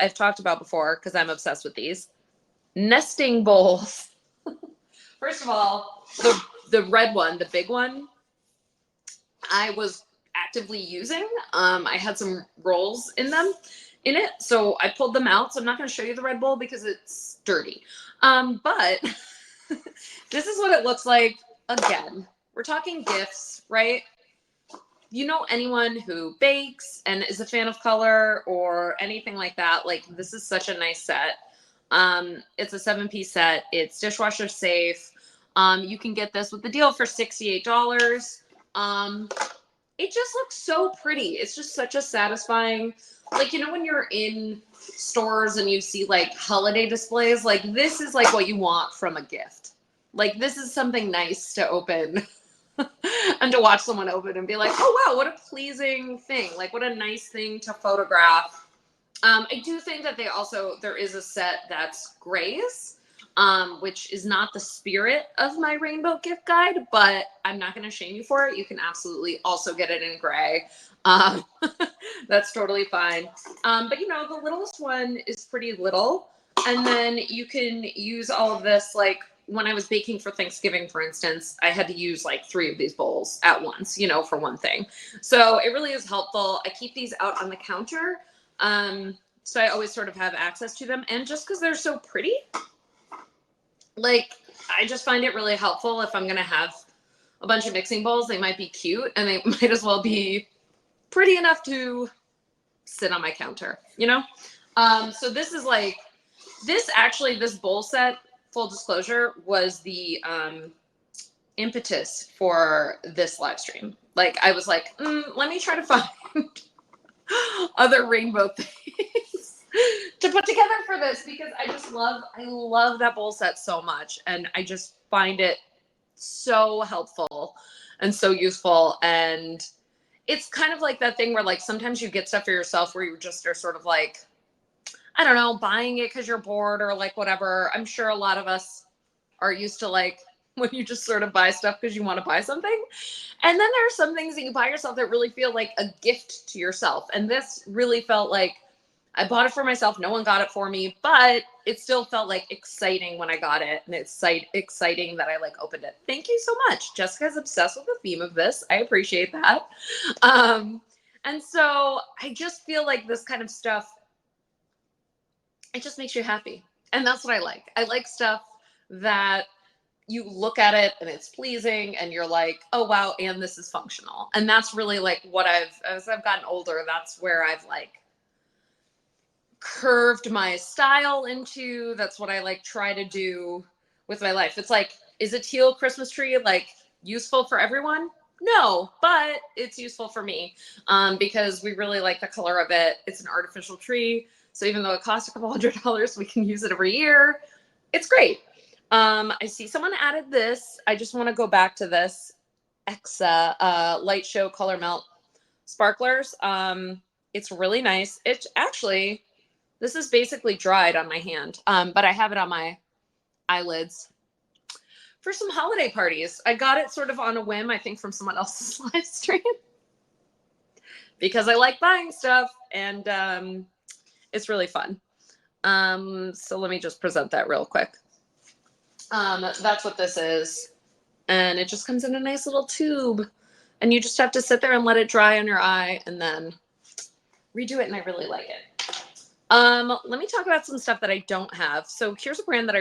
I've talked about before because I'm obsessed with these. Nesting bowls. First of all, the red one, the big one, I was actively using. I had some rolls in it, so I pulled them out. So I'm not going to show you the red bowl because it's dirty. But this is what it looks like. Again, we're talking gifts, right? You know, anyone who bakes and is a fan of color or anything like that, like this is such a nice set. It's a 7-piece set. It's dishwasher safe. You can get this with the deal for $68. It just looks so pretty. It's just such a satisfying, like, you know, when you're in stores and you see like holiday displays, like this is like what you want from a gift. Like this is something nice to open and to watch someone open and be like, oh wow, what a pleasing thing. Like what a nice thing to photograph. I do think that there is a set that's grays, which is not the spirit of my rainbow gift guide, but I'm not going to shame you for it. You can absolutely also get it in gray. That's totally fine. But you know, the littlest one is pretty little. And then you can use all of this, like when I was baking for Thanksgiving, for instance, I had to use like 3 of these bowls at once, you know, for one thing. So it really is helpful. I keep these out on the counter. So I always sort of have access to them. And just because they're so pretty, like, I just find it really helpful if I'm going to have a bunch of mixing bowls. They might be cute and they might as well be pretty enough to sit on my counter, you know? So this is like, this bowl set, full disclosure, was the impetus for this live stream. Like, I was like, let me try to find other rainbow things to put together for this because I love that bowl set so much. And I just find it so helpful and so useful. And it's kind of like that thing where like sometimes you get stuff for yourself where you just are sort of like, I don't know, buying it because you're bored or like whatever. I'm sure a lot of us are used to like when you just sort of buy stuff because you want to buy something. And then there are some things that you buy yourself that really feel like a gift to yourself. And this really felt like I bought it for myself. No one got it for me, but it still felt like exciting when I got it. And it's exciting that I like opened it. Thank you so much. Jessica's obsessed with the theme of this. I appreciate that. And so I just feel like this kind of stuff, it just makes you happy. And that's what I like. I like stuff that you look at it and it's pleasing and you're like, oh wow, and this is functional. And that's really like what as I've gotten older, that's where I've like curved my style into. That's what I like try to do with my life. It's like, is a teal Christmas tree like useful for everyone? No, but it's useful for me because we really like the color of it. It's an artificial tree. So even though it costs a couple $100, we can use it every year. It's great. I see someone added this. I just want to go back to this Exa Light Show Color Melt Sparklers. It's really nice. It's actually, this is basically dried on my hand, but I have it on my eyelids for some holiday parties. I got it sort of on a whim, I think, from someone else's live stream because I like buying stuff and it's really fun. So let me just present that real quick. That's what this is. And it just comes in a nice little tube. And you just have to sit there and let it dry on your eye and then redo it. And I really like it. Let me talk about some stuff that I don't have. So here's a brand that I